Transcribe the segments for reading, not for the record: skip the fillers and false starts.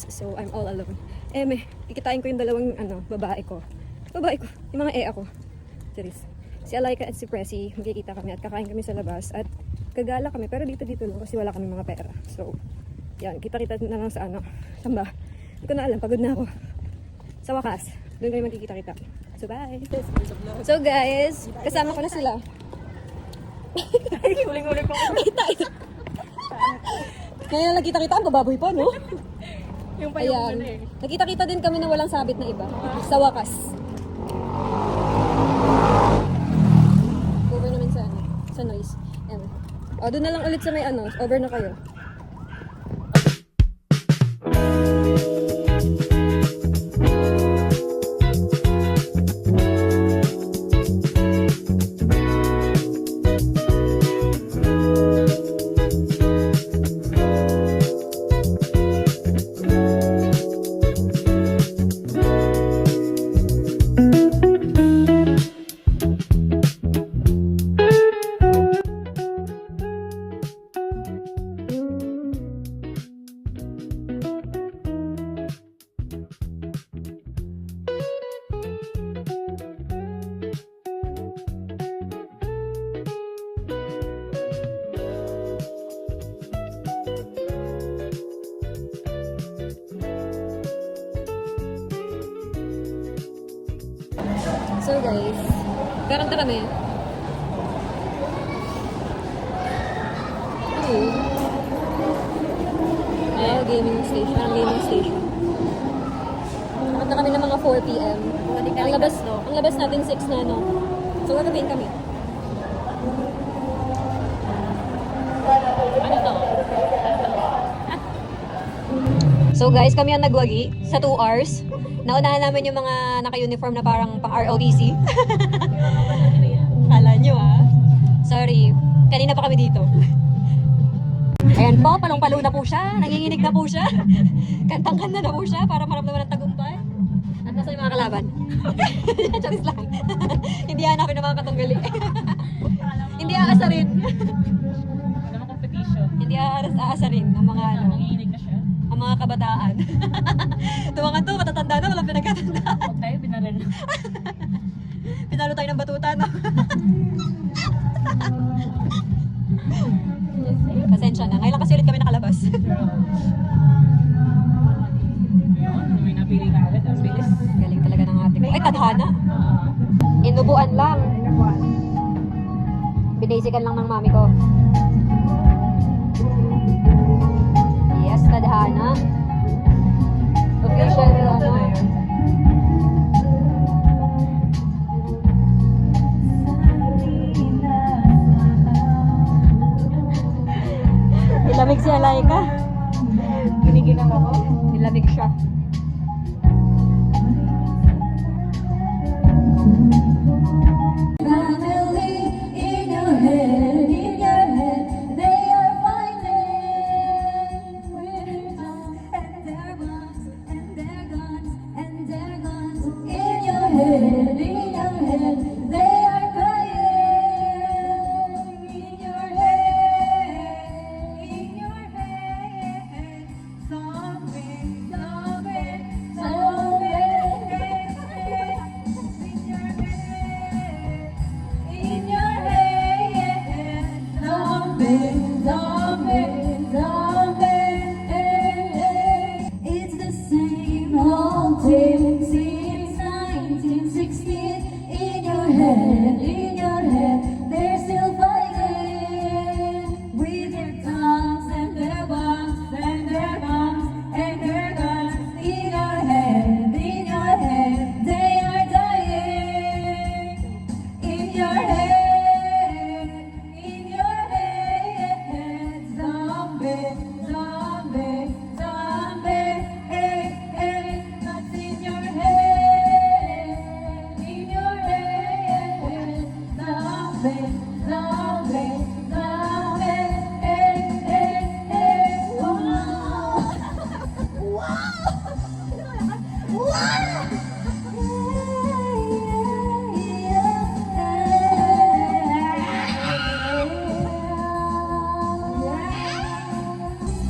labas. So, I'm all alone. Kikitain ko yung dalawang babae ko. Yung mga ko. Charis. Si Alaika at si Pressy, magkikita kami at kakain kami sa labas. At kagala kami, pero dito lang kasi wala kami mga pera. So, yan, kita-kita na lang sa saan ba? Hindi ko na alam, pagod na ako. Sa wakas, doon kami magkikita-kita. So, bye! So guys, kasama ko na sila. Uling-uling ko. Kaya nagkita-kita, ang bababoy pa, no? Yung Ayan. Nagkita-kita din kami na walang sabit na iba. Sa wakas. Over naman sa noise. Ayan. O, doon na lang ulit sa may over na kayo. So guys, karanta kami. Gaming station. Karanta kami ng mga 4 PM. Ang labas natin 6 na, no? So gagabihin kami. Ano to? So guys, kami ang nagwagi sa 2 hours. Naunahan namin yung mga naka-uniform na parang pang ROTC. Kala nyo Sorry, kanina pa kami dito. Ayan po, palong-palo na po siya. Nanginginig na po siya. Kantang-kanta na po siya para maramdaman ng tagumpay. At nasa yung mga kalaban. Charis lang. Hindi hanapin ng mga katunggali. Hindi aasarin. Wala mga competition. Hindi aasarin ng mga Nanginginig na siya. ang mga kabataan. Tumangan to, matatanda na, walang pinagkatandaan. Huwag tayo, binaril. Pinalo tayo ng batutan. Pasensya na. Ngayon lang kasi ulit kami nakalabas. May napili na agad. Ang bilis. Galing talaga ng ate ko. Ay, tadhana. Inubuan lang. Binasican lang ng mami ko. Yes, tadhana. Official Nilamig si Alaika. Kiniginang ako. Nilamig siya.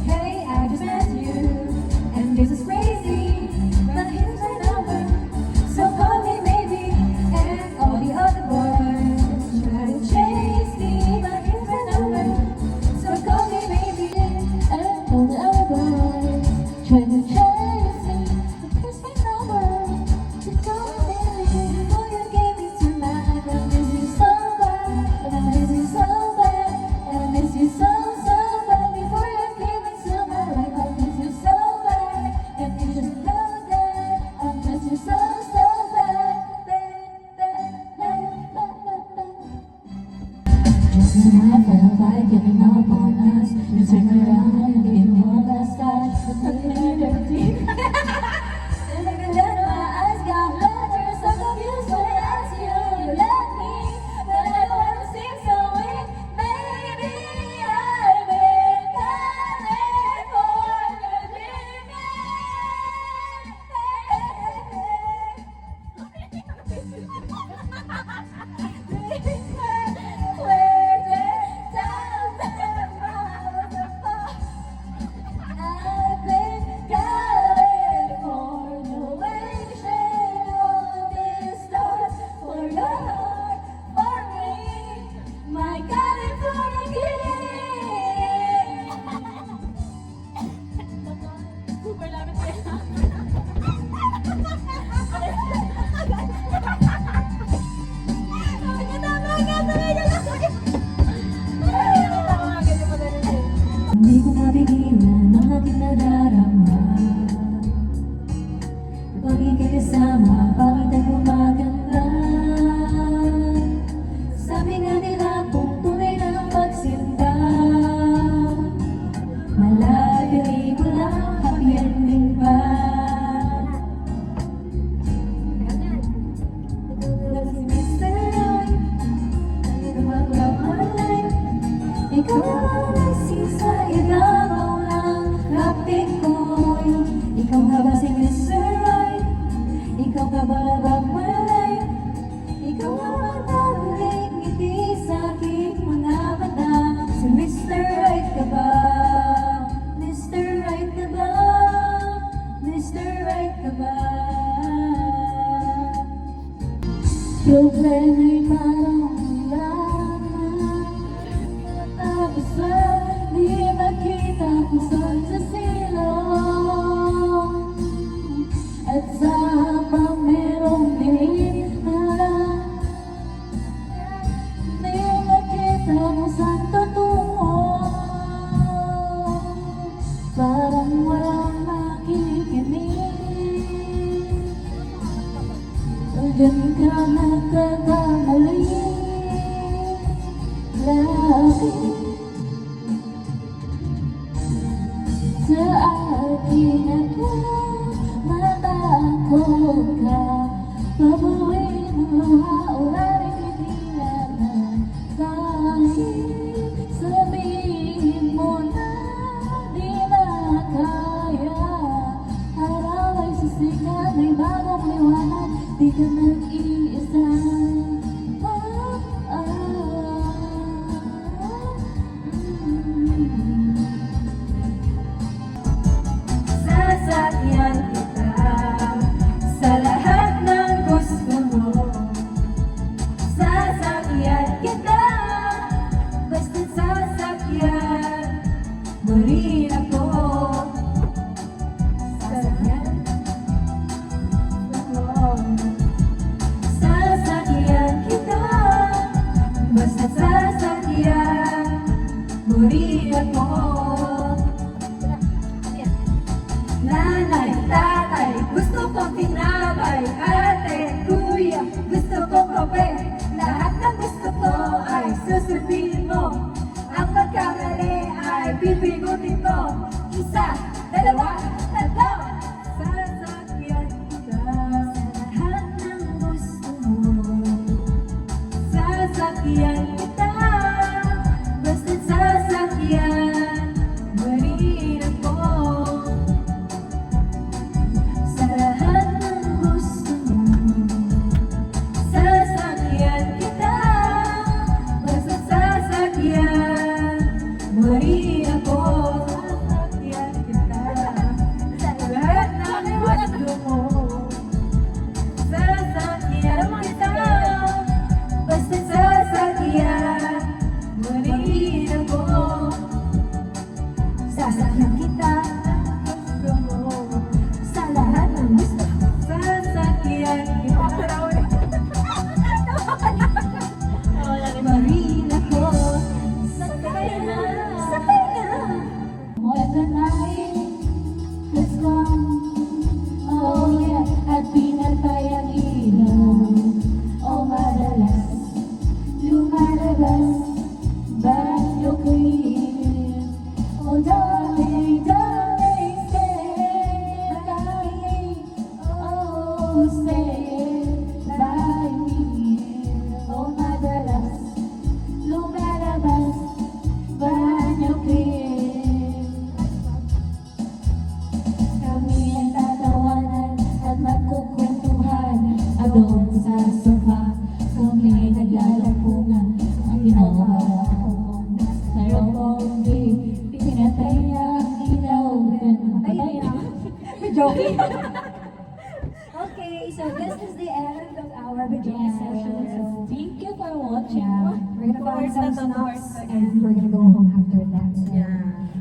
Hey, I just met you, and there's a Problema'y parang lamang tapos di makita kung saan sa silong at sa habang merong dilim di makita kung saan tutungo. Parang walang makikinig. Diyan ka nagkakamali lagi sa akin ako matakot ka. Pabuhin ang luha o narinig na kahit sabihin mo na di na kaya. Araw ay sisikat, may bagong liwanag, di ka nag-iisa. Sasakyan kita sa lahat ng gusto mo. Sasakyan kita, basta't sasakyan mo rin ako. Sasakyan sasakyan kita, basta't sasakyan mo rin ako. Nanay, tatay, gusto kong tinapay. Ate, kuya, gusto kong kape. Lahat ng gusto ko ay susundin mo. Ang pagkamali ay pipigutin mo. Isa, dalawa, tatlo. Sasakyan kita sa lahat ng gusto mo. Sasakyan kita, basta't sasakyan mo rin ako. Sa lahat ng gusto mo. Sasakyan kita, basta't sasakyan mo rin ako. Sasakyan kita sa lahat ng gusto mo. Sasakyan kita, basta't sasakyan mo rin ako. Sasakyan kita, gusto mo. Sa lahat ng gusto mo. Sasakyan kita. Marin ako. Sakay na. Sakay na. More than night has come. Oh yeah. At pinatay ang ilaw. Oh madalas lumalabas banyo clean. Oh darling, darling, stay by me. Oh, stay by me. Oh madalas lumalabas banyo clean. Kami ang tatawanan at magkukwentuhan doon sa sofa. Kami ay naglalampungan ang ginawa ko. Mayroong pinatay ang ilaw. Pinatay na. Joking. Okay, so this is the end of our video session. So thank you for watching. We're gonna find some snacks and we're gonna go home after that. So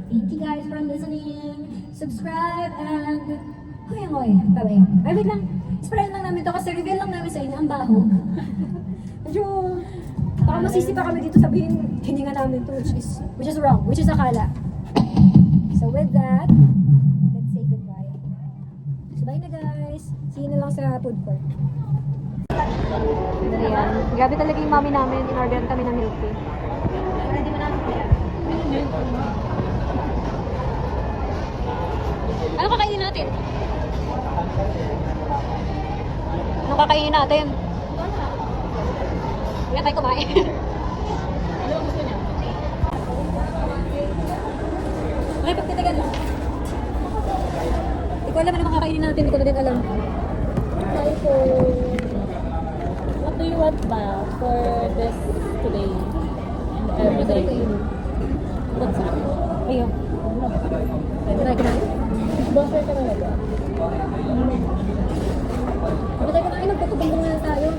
thank you guys for listening. Subscribe and hoy, bye-bye. Ay, wait lang. Spray lang namin to kasi reveal lang namin sa inyo ang baho. Medyo, baka masisi pa kami dito sabihin hininga namin to, which is wrong, which is akala. So with that, let's say goodbye. So bye na guys. See you na lang sa food court. Ayan. Grabe talaga yung mami namin. In-orderan kami ng milk tea. Hindi mo namin kaya. Ano kakainin natin? Ano kakainin natin? Hindi na tayo kumain. Ano ang gusto niya? Okay, pagtitigan lang. Hindi ko alam ano makakainin natin. Hindi ko na din alam. So, what do you want ba for this today and every day? What's up? Ayun. Try ko na. Buffer ka talaga. Try ko na. Ay, nagpatubang na tayo.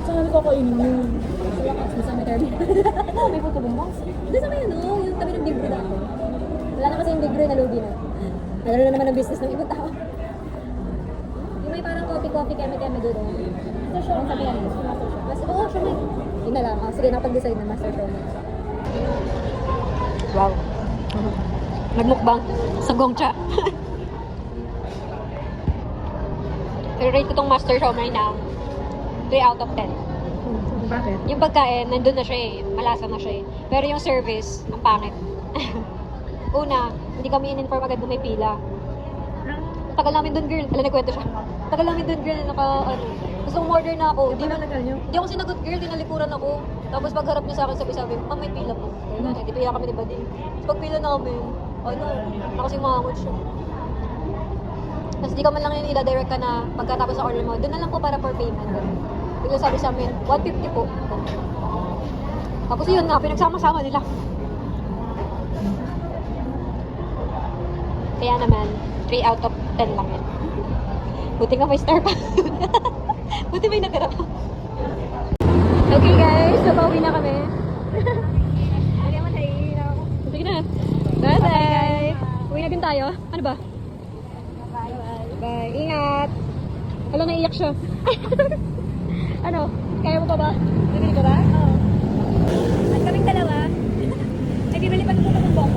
Saan dami ko kainin yun. Sa may terminal. May puto bumbong. Doon sa may ano, yung tabi ng Big Brew dati. Wala na kasi yung Big Brew na lugi na. Ano na naman ang business ng ibang tao. Yung may parang coffee, keme-keme doon. Ito siya. Ang sabi yan. Mas, oo, siya may. Yun na lang. Oh, sige, napag-decide na Master Show. Wow. Nagmukbang sa Gongcha. I-rate ko tong Master Show na 3 out of 10. Bakit? Yung pagkain, nandun na siya eh. Malasa na siya eh. Pero yung service, ang pangit. Una, hindi kami in-inform agad na may pila. Tagal namin dun, girl. Alam, nagkwento siya. Tagal namin dun, girl. Gusto order na ako. Di ako sinagot, girl. Tinalikuran ako. Tapos pagharap niya sa akin, sabi, ma'am, may pila po. Di pila kami ni Buddy. Tapos pag pila namin, nakasing mangot siya. Tapos di ka man lang yun ila-direct ka na pagkatapos sa order mo, doon na lang po para for payment. Bigla sabi sa amin, 150 po. Tapos yun nga, pinagsama-sama nila. Kaya naman, 3 out of 10 lang yun. Buti nga may star pa. Buti may natira pa. Okay guys, so pauwi na kami. Okay, matay na ako. Sige na. Bye-bye. Uwi na din tayo. Ano ba? Bye. Ingat. Alam, naiiyak siya. Ano? Kaya mo pa ba? Nabili ka ba? Oo. At kaming dalawa. Ay, bibili pa ng puto bumbong.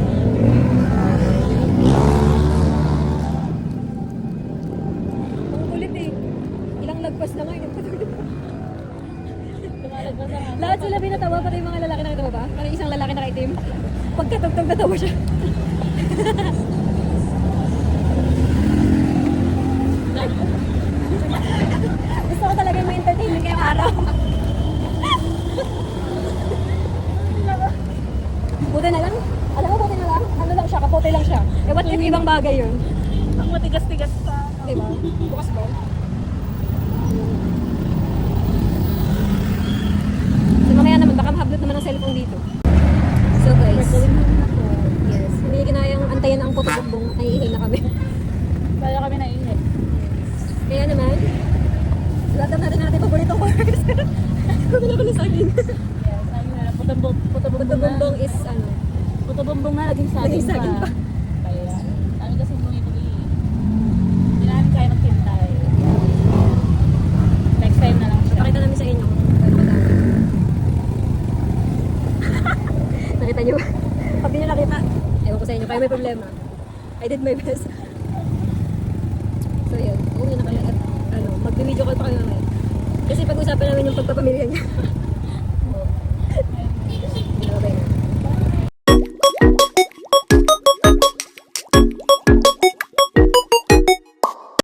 Ang kulit eh. Ilang lagpas na ngayon. Lahat sila binatawa, pati yung mga lalaki nakita mo ba? Parang isang lalaki nakaitim. Pagkatugtog natawa siya. Gusto ko talaga yung may entertainment ngayong araw. Buti na lang. Alam mo, buti na lang. Ano lang siya, kapote lang siya. Eh, what if ibang bagay yun? Ang matigas-tigas pa. Diba? Bukas ba? So, mamaya naman, baka mahablot naman ang cellphone dito. So, guys. Yes. Hindi kinayang antayan na ang puto-bumbong. Naiihay na kami. Kaya kami naiinit. Kaya naman, lahat natin natin paboritong workers. Kumila ko na sa akin. Yes, ayun na. Puto-bumbong is ano. Puto-bumbong na naging saging Naging saging pa. Kaya, kami kasi bumibili. Hindi namin kaya magtintay. Next time na lang siya. Pakita namin sa inyo. Pero madami. Nakita nyo? Pag di nyo nakita, ewan ko sa inyo, kayo may problema. I did my best. So yun, uwi na kami at ano, mag-video call pa kayo namin. Kasi pag-usapan namin yung pagpapamilya niya.